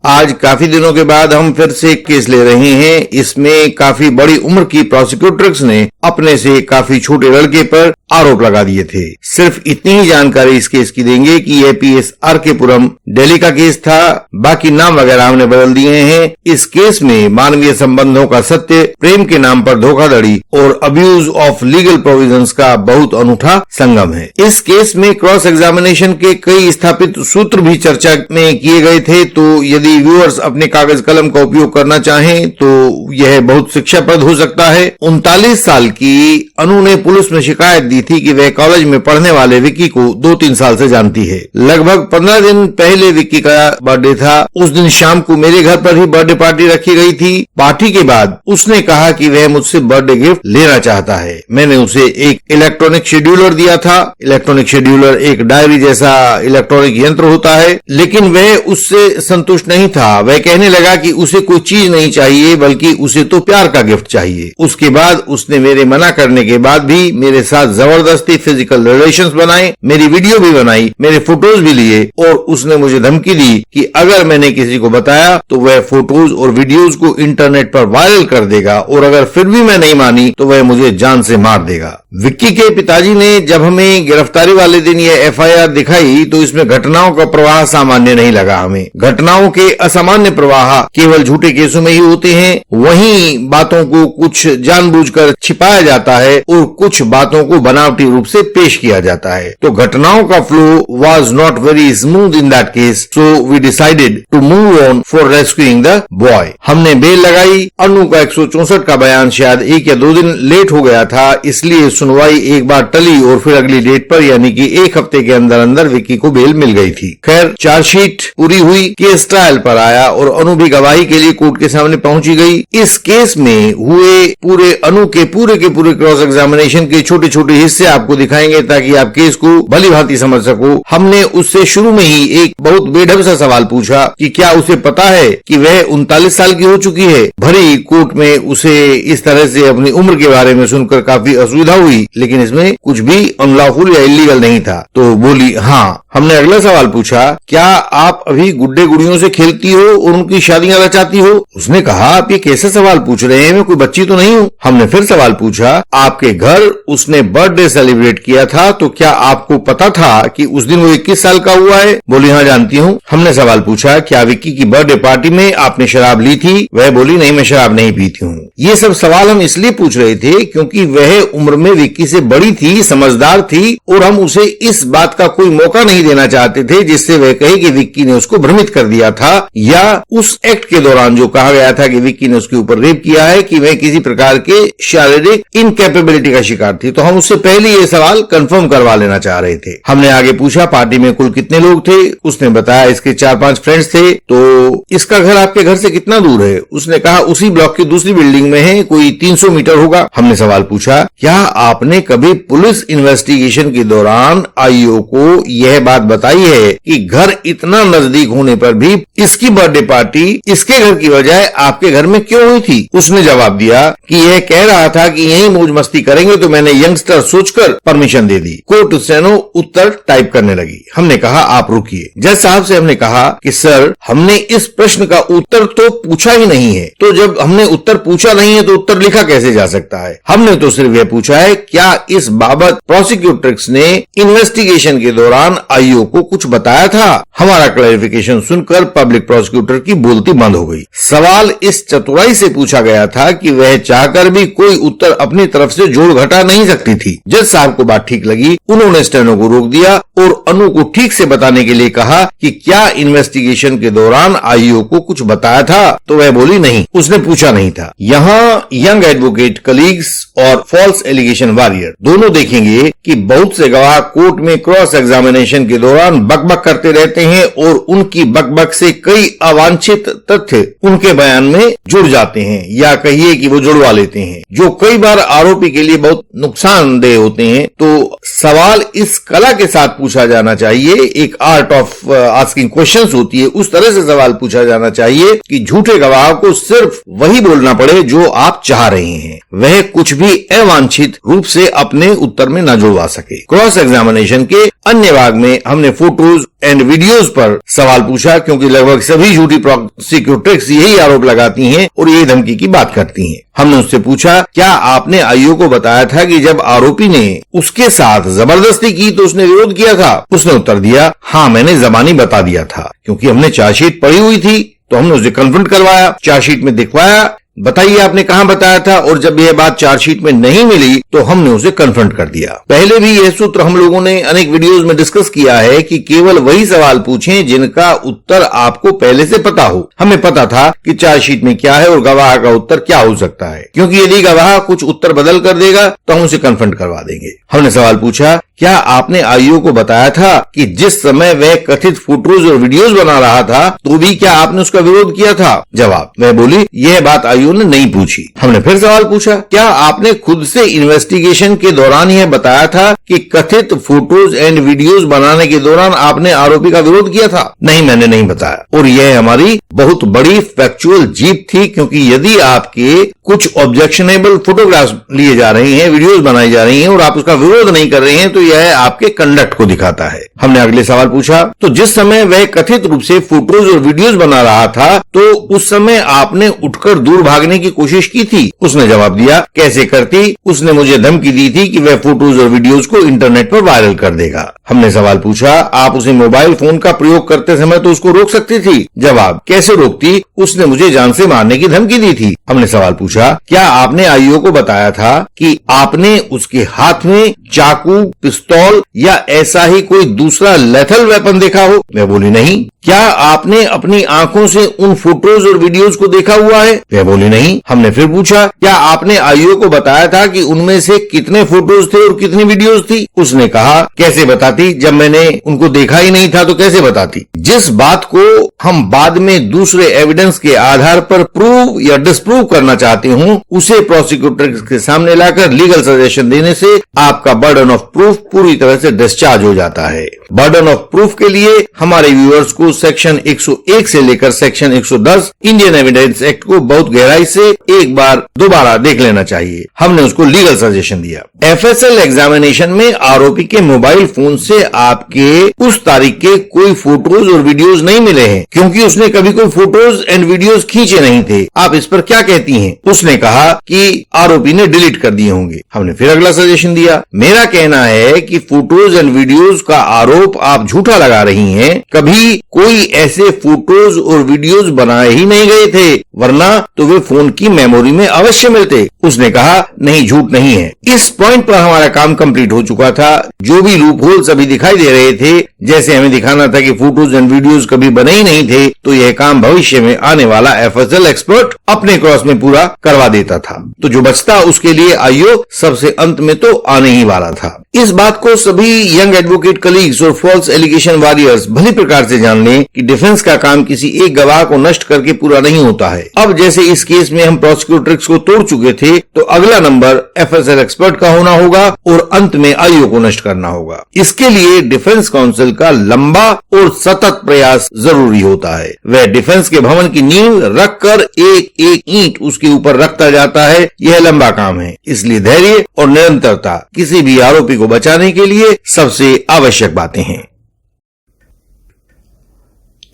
आज काफी दिनों के बाद हम फिर से एक केस ले रहे हैं। इसमें काफी बड़ी उम्र की प्रोसिक्यूटर्स ने अपने से काफी छोटे लड़के पर आरोप लगा दिए थे। सिर्फ इतनी ही जानकारी इस केस की देंगे कि यह PS RK-पुरम दिल्ली का केस था। बाकी नाम वगैरह हमने बदल दिए हैं। इस केस में मानवीय संबंधों का सत्य, प्रेम के नाम पर धोखाधड़ी और अब्यूज ऑफ लीगल प्रोविजंस का बहुत अनूठा संगम है। इस केस में क्रॉस एग्जामिनेशन के कई स्थापित सूत्र भी चर्चा में किए गए थे, तो यदि व्यूअर्स अपने कागज कलम का उपयोग करना चाहें तो यह बहुत शिक्षाप्रद हो सकता है। 39 साल की अनु ने पुलिस में शिकायत दी थी कि वह कॉलेज में पढ़ने वाले विक्की को 2-3 साल से जानती है। लगभग 15 दिन पहले विक्की का बर्थडे था। उस दिन शाम को मेरे घर पर ही बर्थडे पार्टी रखी गई थी। पार्टी के बाद उसने कहा कि वह मुझसे बर्थडे गिफ्ट लेना चाहता है। मैंने उसे एक इलेक्ट्रॉनिक शेड्यूलर दिया था। इलेक्ट्रॉनिक शेड्यूलर एक डायरी जैसा इलेक्ट्रॉनिक यंत्र होता है, लेकिन वह उससे संतुष्ट नहीं था। वह कहने लगा कि उसे कोई चीज नहीं चाहिए, बल्कि उसे तो प्यार का गिफ्ट चाहिए। उसके बाद उसने मेरे मना करने के बाद भी मेरे साथ जबरदस्ती फिजिकल रिलेशंस बनाए, मेरी वीडियो भी बनाई, मेरे फोटोज भी लिए और उसने मुझे धमकी दी कि अगर मैंने किसी को बताया तो वह फोटोज और वीडियोज को इंटरनेट पर वायरल कर देगा और अगर फिर भी मैं नहीं मानी तो वह मुझे जान से मार देगा। विक्की के पिताजी ने जब हमें गिरफ्तारी वाले दिन यह FIR दिखाई तो इसमें घटनाओं का प्रवाह सामान्य नहीं लगा। हमें घटनाओं के असामान्य प्रवाह केवल झूठे केसों में ही होते हैं। वहीं बातों को कुछ जानबूझकर छिपाया जाता है और कुछ बातों को बनावटी रूप से पेश किया जाता है। तो घटनाओं का flow was not very smooth in that case, so we decided to move on for rescuing the boy. हमने बेल लगाई। अनु का 164 का बयान शायद 1 या 2 दिन लेट हो गया था, इसलिए सुनवाई एक बार टली और फिर अगली डेट पर यानी कि 1 हफ्ते के अंदर अंदर विक्की को बेल मिल गई थी। खैर, चार्जशीट पूरी हुई, केस ट्रायल पर आया और अनु भी गवाही के लिए कोर्ट के सामने पहुंची गई। इस केस में हुए पूरे अनु के पूरे क्रॉस एग्जामिनेशन के छोटे छोटे हिस्से आपको दिखाएंगे ताकि आप केस को भली भांति समझ सको। हमने उससे शुरू में ही एक बहुत बेढंग सा सवाल पूछा कि क्या उसे पता है कि वह 39 साल की हो चुकी है। भरी कोर्ट में उसे इस तरह से अपनी उम्र के बारे में सुनकर काफी असुविधा हुई, लेकिन इसमें कुछ भी अनलॉफुल या इलीगल नहीं था, तो बोली हाँ। हमने अगला सवाल पूछा, क्या आप अभी गुड्डे गुड़ियों से खेलती हो और उनकी शादियां रचाती हो? उसने कहा, आप ये कैसे सवाल पूछ रहे हैं, मैं कोई बच्ची तो नहीं हूँ। हमने फिर सवाल पूछा, आपके घर उसने बर्थडे सेलिब्रेट किया था, तो क्या आपको पता था कि उस दिन वो 21 साल का हुआ है? बोली हाँ, जानती हूँ। हमने सवाल पूछा, क्या विक्की की बर्थडे पार्टी में आपने शराब ली थी? वह बोली नहीं, मैं शराब नहीं पीती हूँ। ये सब सवाल हम इसलिए पूछ रहे थे क्योंकि वह उम्र में विक्की से बड़ी थी, समझदार थी और हम उसे इस बात का कोई मौका नहीं देना चाहते थे जिससे वह कहे कि विक्की ने उसको भ्रमित कर दिया था, या उस एक्ट के दौरान जो कहा गया था कि विक्की ने उसके ऊपर रेप किया है कि वह किसी प्रकार के शारीरिक इनकैपेबिलिटी का शिकार थी। तो हम उससे पहले ये सवाल कंफर्म करवा लेना चाह रहे थे। हमने आगे पूछा, पार्टी में कुल कितने लोग थे? उसने बताया इसके 4-5 फ्रेंड्स थे। तो इसका घर आपके घर से कितना दूर है? उसने कहा उसी ब्लॉक की दूसरी बिल्डिंग में है, कोई 300 मीटर होगा। हमने सवाल पूछा, क्या आपने कभी पुलिस इन्वेस्टिगेशन के दौरान IO को यह बात बताई है कि घर इतना नजदीक होने पर भी इसकी बर्थडे पार्टी इसके घर की बजाय आपके घर में क्यों हुई थी? उसने जवाब दिया कि यह कह रहा था कि यही मौज मस्ती करेंगे, तो मैंने यंगस्टर सोचकर परमिशन दे दी। कोर्ट स्टेनो उत्तर टाइप करने लगी। हमने कहा आप रुकिए। जज साहब से हमने कहा कि सर, हमने इस प्रश्न का उत्तर तो पूछा ही नहीं है, तो जब हमने उत्तर पूछा नहीं है तो उत्तर लिखा कैसे जा सकता है? हमने तो सिर्फ यह पूछा है, क्या इस बाबत प्रोसिक्यूटर्स ने इन्वेस्टिगेशन के दौरान IO को कुछ बताया था? हमारा क्लैरिफिकेशन सुनकर पब्लिक प्रोसिक्यूटर की बोलती बंद हो गई। सवाल इस चतुराई से पूछा गया था कि वह चाहकर भी कोई उत्तर अपनी तरफ से जोड़ घटा नहीं सकती थी। जज साहब को बात ठीक लगी। उन्होंने स्टेनो को रोक दिया और अनु को ठीक से बताने के लिए कहा कि क्या इन्वेस्टिगेशन के दौरान IO को कुछ बताया था? तो वह बोली नहीं, उसने पूछा नहीं था। यहाँ यंग एडवोकेट कलीग्स और फॉल्स एलिगेशन वॉरियर दोनों देखेंगे कि बहुत से गवाह कोर्ट में क्रॉस एग्जामिनेशन के दौरान बकबक करते रहते हैं और उनकी बकबक से कई अवांछित तथ्य उनके बयान में जुड़ जाते हैं, या कहिए कि वो जुड़वा लेते हैं, जो कई बार आरोपी के लिए बहुत नुकसानदेह होते हैं। तो सवाल इस कला के साथ पूछा जाना चाहिए, एक आर्ट ऑफ आस्किंग क्वेश्चंस होती है, उस तरह से सवाल पूछा जाना चाहिए कि झूठे गवाह को सिर्फ वही बोलना पड़े जो आप चाह रहे हैं, वह कुछ भी अवांछित रूप से अपने उत्तर में न जुड़वा सके। क्रॉस एग्जामिनेशन के अन्य भाग में हमने फोटोज एंड वीडियोज पर सवाल पूछा, क्योंकि लगभग सभी झूठी प्रोसिक्यूटर्स यही आरोप लगाती हैं और यही धमकी की बात करती हैं। हमने उससे पूछा, क्या आपने आईओ को बताया था कि जब आरोपी ने उसके साथ जबरदस्ती की तो उसने विरोध किया था? उसने उत्तर दिया, हाँ मैंने जबानी बता दिया था, क्योंकि हमने चार्जशीट पढ़ी हुई थी तो हमने उसे कन्फ्रंट करवाया, चार्जशीट में दिखवाया, बताइए आपने कहां बताया था, और जब यह बात चार्जशीट में नहीं मिली तो हमने उसे कन्फ्रंट कर दिया। पहले भी यह सूत्र हम लोगों ने अनेक वीडियोस में डिस्कस किया है कि केवल वही सवाल पूछें जिनका उत्तर आपको पहले से पता हो। हमें पता था कि चार्जशीट में क्या है और गवाह का उत्तर क्या हो सकता है, क्योंकि यदि गवाह कुछ उत्तर बदल कर देगा तो हम उसे कन्फ्रंट करवा देंगे। हमने सवाल पूछा, क्या आपने आईओ को बताया था कि जिस समय वह कथित फोटोज और वीडियोज बना रहा था तो भी क्या आपने उसका विरोध किया था? जवाब, वह बोली, यह बात आईओ ने नहीं पूछी। हमने फिर सवाल पूछा, क्या आपने खुद से इन्वेस्टिगेशन के दौरान यह बताया था कि कथित फोटोज एंड वीडियोज बनाने के दौरान आपने आरोपी का विरोध किया था? नहीं, मैंने नहीं बताया। और यह हमारी बहुत बड़ी फैक्चुअल जीत थी, क्योंकि यदि आपके कुछ ऑब्जेक्शनेबल फोटोग्राफ्स लिए जा रहे हैं, वीडियोज बनाई जा रही हैं और आप उसका विरोध नहीं कर रहे हैं तो यह आपके कंडक्ट को दिखाता है। हमने अगले सवाल पूछा, तो जिस समय वह कथित रूप से फोटोज और वीडियोज बना रहा था तो उस समय आपने उठकर दूर भागने की कोशिश की थी? उसने जवाब दिया, कैसे करती, उसने मुझे धमकी दी थी कि वह फोटोज और वीडियोज को इंटरनेट पर वायरल कर देगा। हमने सवाल पूछा, आप उसे मोबाइल फोन का प्रयोग करते समय तो उसको रोक सकती थी? जवाब, कैसे रोकती, उसने मुझे जान से मारने की धमकी दी थी। हमने सवाल पूछा, क्या आपने आईओ को बताया था कि आपने उसके हाथ में चाकू, पिस्तौल या ऐसा ही कोई दूसरा लेथल वेपन देखा हो? वह बोली, नहीं। क्या आपने अपनी आंखों से उन फोटोज और वीडियोज को देखा हुआ है? वह बोली, नहीं। हमने फिर पूछा, क्या आपने आईओ को बताया था कि उनमें से कितने फोटोज थे और कितनी वीडियोज थी? उसने कहा, कैसे बताती, जब मैंने उनको देखा ही नहीं था तो कैसे बताती? जिस बात को हम बाद में दूसरे एविडेंस के आधार पर प्रूव या डिसप्रूव करना चाहते हूं, उसे प्रोसिक्यूटर के सामने लाकर लीगल सजेशन देने से आपका बर्डन ऑफ प्रूफ पूरी तरह से डिस्चार्ज हो जाता है। बर्डन ऑफ प्रूफ के लिए हमारे व्यूअर्स को सेक्शन 101 से लेकर सेक्शन 110 इंडियन एविडेंस एक्ट को बहुत गहराई से एक बार दोबारा देख लेना चाहिए। हमने उसको लीगल सजेशन दिया। एफएसएल एग्जामिनेशन में आरोपी के मोबाइल फोन से आपके उस तारीख के कोई फोटोज और वीडियोज नहीं मिले हैं, क्योंकि उसने कभी कोई फोटोज एंड वीडियोज खींचे नहीं थे। आप इस पर क्या कहती हैं? उसने कहा कि आरोपी ने डिलीट कर दिए होंगे। हमने फिर अगला सजेशन दिया। मेरा कहना है कि फोटोज एंड वीडियोज का आरोप आप झूठा लगा रही हैं। कभी कोई ऐसे फोटोज और वीडियोज बनाए ही नहीं गए थे, वरना तो वे फोन की मेमोरी में अवश्य मिलते। उसने कहा, नहीं, झूठ नहीं है। इस पॉइंट पर हमारा काम कंप्लीट हो चुका था। जो भी लूप होल्स अभी दिखाई दे रहे थे, जैसे हमें दिखाना था कि फोटोज एंड वीडियोज कभी बने ही नहीं थे, तो यह काम भविष्य में आने वाला एफएसएल एक्सपर्ट अपने क्रॉस में पूरा करवा देता था। तो जो बचता उसके लिए आईओ सबसे अंत में तो आने ही वाला था। इस बात को सभी यंग एडवोकेट कलीग्स और फॉल्स एलिगेशन वॉरियर्स भली प्रकार से जान लें कि डिफेंस का काम किसी एक गवाह को नष्ट करके पूरा नहीं होता है। अब जैसे इस केस में हम प्रोसिक्यूटर्स को तोड़ चुके थे, तो अगला नंबर एफएसएल एक्सपर्ट का होना होगा और अंत में आईओ को नष्ट करना होगा। इसके लिए डिफेंस काउंसिल का लंबा और सतत प्रयास जरूरी होता है। वह डिफेंस के भवन की नींव रखकर एक एक ईंट उसके ऊपर रखता जाता है। यह लंबा काम है, इसलिए धैर्य और निरंतरता किसी भी आरोपी को बचाने के लिए सबसे आवश्यक बातें हैं।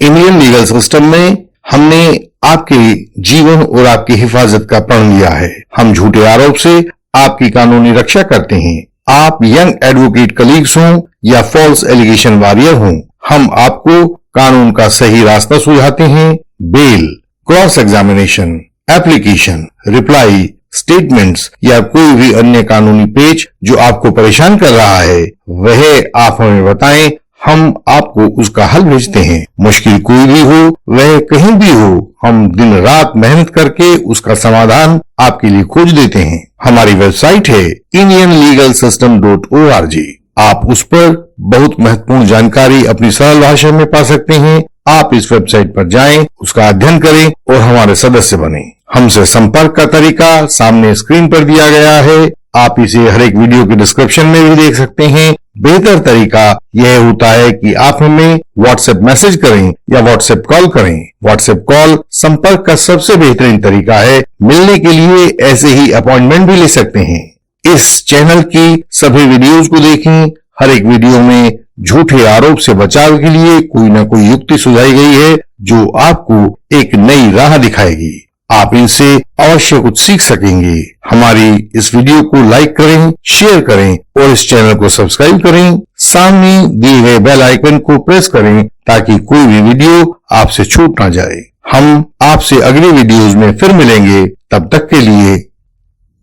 इंडियन लीगल सिस्टम में हमने आपके जीवन और आपकी हिफाजत का प्रण लिया है। हम झूठे आरोप से आपकी कानूनी रक्षा करते हैं। आप यंग एडवोकेट कलीग्स हों या फॉल्स एलिगेशन वॉरियर हों, हम आपको कानून का सही रास्ता सुझाते हैं। Bail, cross examination, application, reply, statements या कोई भी अन्य कानूनी पेच जो आपको परेशान कर रहा है, वह आप हमें बताएं, हम आपको उसका हल भेजते हैं। मुश्किल कोई भी हो, वह कहीं भी हो, हम दिन रात मेहनत करके उसका समाधान आपके लिए खोज देते हैं। हमारी वेबसाइट है indianlegalsystem.org। आप उस पर बहुत महत्वपूर्ण जानकारी अपनी सरल भाषा में पा सकते हैं। आप इस वेबसाइट पर जाएं, उसका अध्ययन करें और हमारे सदस्य बनें। हमसे संपर्क का तरीका सामने स्क्रीन पर दिया गया है। आप इसे हर एक वीडियो के डिस्क्रिप्शन में भी देख सकते हैं। बेहतर तरीका यह होता है कि आप हमें व्हाट्सएप मैसेज करें या व्हाट्सएप कॉल करें। व्हाट्सएप कॉल संपर्क का सबसे बेहतरीन तरीका है। मिलने के लिए ऐसे ही अपॉइंटमेंट भी ले सकते हैं। इस चैनल की सभी वीडियोज को देखें। हर एक वीडियो में झूठे आरोप से बचाव के लिए कोई ना कोई युक्ति सुझाई गई है जो आपको एक नई राह दिखाएगी। आप इनसे अवश्य कुछ सीख सकेंगे। हमारी इस वीडियो को लाइक करें, शेयर करें और इस चैनल को सब्सक्राइब करें। सामने दिए गए बेल आइकन को प्रेस करें ताकि कोई भी वीडियो आपसे छूट ना जाए। हम आपसे अगली वीडियोज में फिर मिलेंगे। तब तक के लिए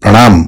प्रणाम।